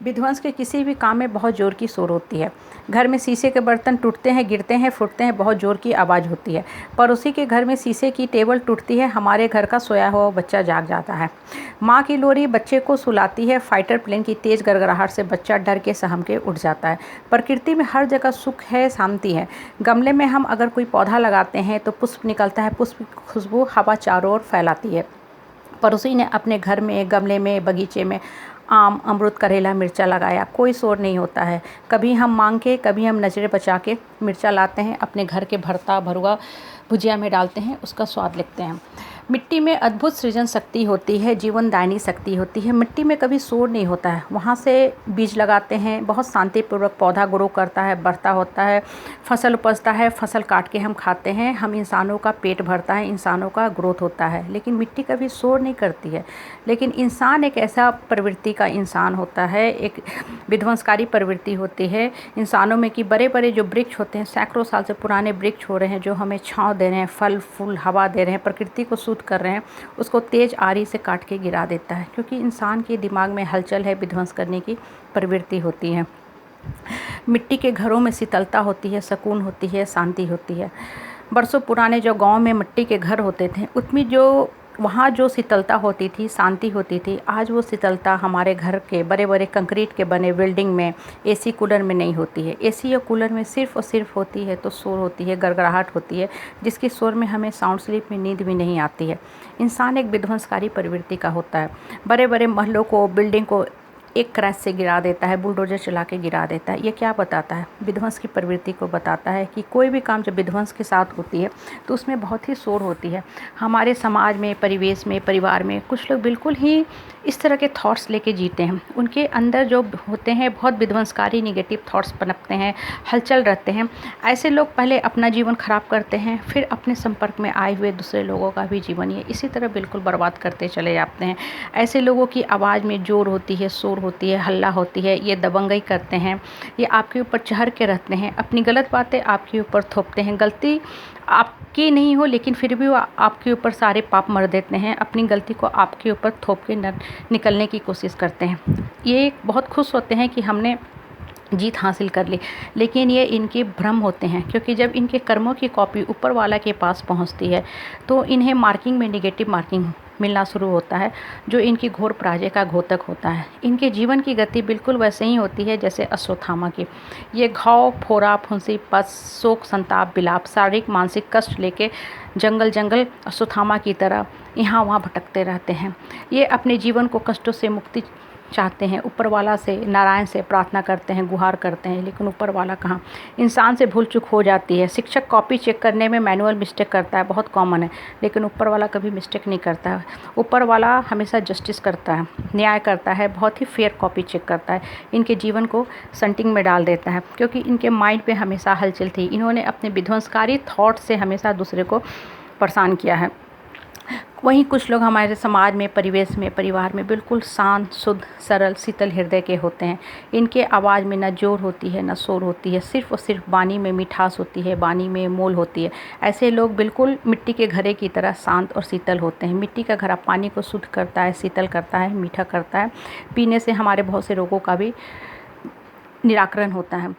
विध्वंस के किसी भी काम में बहुत ज़ोर की शोर होती है। घर में शीशे के बर्तन टूटते हैं, गिरते हैं, फूटते हैं, बहुत ज़ोर की आवाज़ होती है। पड़ोसी के घर में शीशे की टेबल टूटती है, हमारे घर का सोया हुआ बच्चा जाग जाता है। माँ की लोरी बच्चे को सुलाती है, फाइटर प्लेन की तेज़ गड़गड़ाहट से बच्चा डर के सहम के उठ जाता है। प्रकृति में हर जगह सुख है, शांति है। गमले में हम अगर कोई पौधा लगाते हैं तो पुष्प निकलता है, पुष्प की खुशबू हवा चारों ओर फैलाती है। पड़ोसी ने अपने घर में, गमले में, बगीचे में आम, अमरूद, करेला, मिर्चा लगाया, कोई शोर नहीं होता है। कभी हम मांग के, कभी हम नज़रें बचा के मिर्चा लाते हैं, अपने घर के भरता भरुआ भुजिया में डालते हैं, उसका स्वाद लेते हैं। मिट्टी में अद्भुत सृजन शक्ति होती है, जीवनदायिनी शक्ति होती है। मिट्टी में कभी शोर नहीं होता है। वहाँ से बीज लगाते हैं, बहुत शांतिपूर्वक पौधा ग्रो करता है, बढ़ता होता है, फसल उपजता है, फसल काट के हम खाते हैं, हम इंसानों का पेट भरता है, इंसानों का ग्रोथ होता है। लेकिन मिट्टी कभी शोर नहीं करती है। लेकिन इंसान एक ऐसा प्रवृत्ति का इंसान होता है, एक विध्वंसकारी प्रवृत्ति होती है इंसानों में कि बड़े बड़े जो वृक्ष होते हैं, सैकड़ों साल से पुराने वृक्ष हो रहे हैं, जो हमें छाँव दे रहे हैं, फल फूल हवा दे रहे हैं, प्रकृति को शुद्ध कर रहे हैं, उसको तेज आरी से काट के गिरा देता है। क्योंकि इंसान के दिमाग में हलचल है, विध्वंस करने की प्रवृत्ति होती है। मिट्टी के घरों में शीतलता होती है, सुकून होती है, शांति होती है। बरसों पुराने जो गांव में मिट्टी के घर होते थे, उसमें वहाँ जो शीतलता होती थी, शांति होती थी, आज वो शीतलता हमारे घर के बड़े बड़े कंक्रीट के बने बिल्डिंग में, एसी कूलर में नहीं होती है। एसी या कूलर में सिर्फ़ और सिर्फ होती है तो शोर होती है, गड़गड़ाहट होती है, जिसके शोर में हमें साउंड स्लीप में नींद भी नहीं आती है। इंसान एक विध्वंसकारी प्रवृत्ति का होता है। बड़े बड़े महलों को, बिल्डिंग को एक क्रैश से गिरा देता है, बुलडोजर चला के गिरा देता है। ये क्या बताता है? विध्वंस की प्रवृत्ति को बताता है कि कोई भी काम जब विध्वंस के साथ होती है तो उसमें बहुत ही शोर होती है। हमारे समाज में, परिवेश में, परिवार में कुछ लोग बिल्कुल ही इस तरह के थॉट्स लेके जीते हैं। उनके अंदर जो होते हैं बहुत विध्वंसकारी निगेटिव थॉट्स पनपते हैं, हलचल रहते हैं। ऐसे लोग पहले अपना जीवन खराब करते हैं, फिर अपने संपर्क में आए हुए दूसरे लोगों का भी जीवन ये इसी तरह बिल्कुल बर्बाद करते चले जाते हैं। ऐसे लोगों की आवाज़ में जोर होती है, शोर होती है, हल्ला होती है, ये दबंगई करते हैं, ये आपके ऊपर चढ़ के रहते हैं, अपनी गलत बातें आपके ऊपर थोपते हैं। गलती आपकी नहीं हो लेकिन फिर भी वो आपके ऊपर सारे पाप मर देते हैं, अपनी गलती को आपके ऊपर थोप के निकलने की कोशिश करते हैं। ये बहुत खुश होते हैं कि हमने जीत हासिल कर ली, लेकिन ये इनके भ्रम होते हैं। क्योंकि जब इनके कर्मों की कॉपी ऊपर वाला के पास पहुंचती है तो इन्हें मार्किंग में निगेटिव मार्किंग मिलना शुरू होता है, जो इनकी घोर पराजय का घोतक होता है। इनके जीवन की गति बिल्कुल वैसे ही होती है जैसे अश्वत्थामा की। ये घाव, फोड़ा, फुंसी, पस, शोक, संताप, विलाप, शारीरिक मानसिक कष्ट लेके जंगल जंगल अश्वत्थामा की तरह यहाँ वहाँ भटकते रहते हैं। ये अपने जीवन को कष्टों से मुक्ति चाहते हैं, ऊपर वाला से, नारायण से प्रार्थना करते हैं, गुहार करते हैं, लेकिन ऊपर वाला कहाँ। इंसान से भूल चूक हो जाती है। शिक्षक कॉपी चेक करने में मैनुअल मिस्टेक करता है, बहुत कॉमन है, लेकिन ऊपर वाला कभी मिस्टेक नहीं करता है। ऊपर वाला हमेशा जस्टिस करता है, न्याय करता है, बहुत ही फेयर कॉपी चेक करता है। इनके जीवन को संटिंग में डाल देता है, क्योंकि इनके माइंड पे हमेशा हलचल थी। इन्होंने अपने विध्वंसकारी थॉट से हमेशा दूसरे को परेशान किया है। वहीं कुछ लोग हमारे समाज में, परिवेश में, परिवार में बिल्कुल शांत, शुद्ध, सरल, शीतल हृदय के होते हैं। इनके आवाज़ में न जोर होती है, न शोर होती है, सिर्फ़ और सिर्फ वाणी में मिठास होती है, वाणी में मोल होती है। ऐसे लोग बिल्कुल मिट्टी के घड़े की तरह शांत और शीतल होते हैं। मिट्टी का घड़ा पानी को शुद्ध करता है, शीतल करता है, मीठा करता है। पीने से हमारे बहुत से रोगों का भी निराकरण होता है।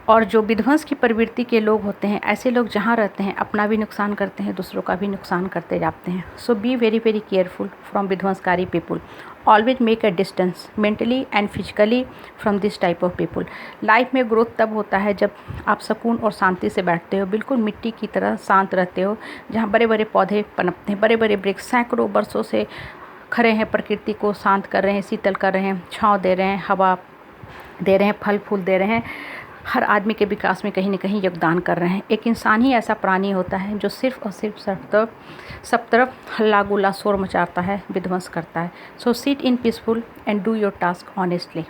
और जो विध्वंस की प्रवृत्ति के लोग होते हैं, ऐसे लोग जहाँ रहते हैं अपना भी नुकसान करते हैं, दूसरों का भी नुकसान करते जाते हैं। So be very very careful from विध्वंसकारी people. Always make a distance mentally and physically from this type of people. Life में ग्रोथ तब होता है जब आप सुकून और शांति से बैठते हो, बिल्कुल मिट्टी की तरह शांत रहते हो, जहाँ बड़े बड़े पौधे पनपते हैं, बड़े बड़े वृक्ष सैकड़ों वर्षों से खड़े हैं, प्रकृति को शांत कर रहे हैं, शीतल कर रहे हैं, छाँव दे रहे हैं, हवा दे रहे हैं, फल फूल दे रहे हैं, हर आदमी के विकास में कहीं न कहीं योगदान कर रहे हैं। एक इंसान ही ऐसा प्राणी होता है जो सिर्फ़ और सिर्फ सब तरफ हल्ला गुल्ला शोर मचाता है, विध्वंस करता है। So sit in peaceful and do your task honestly.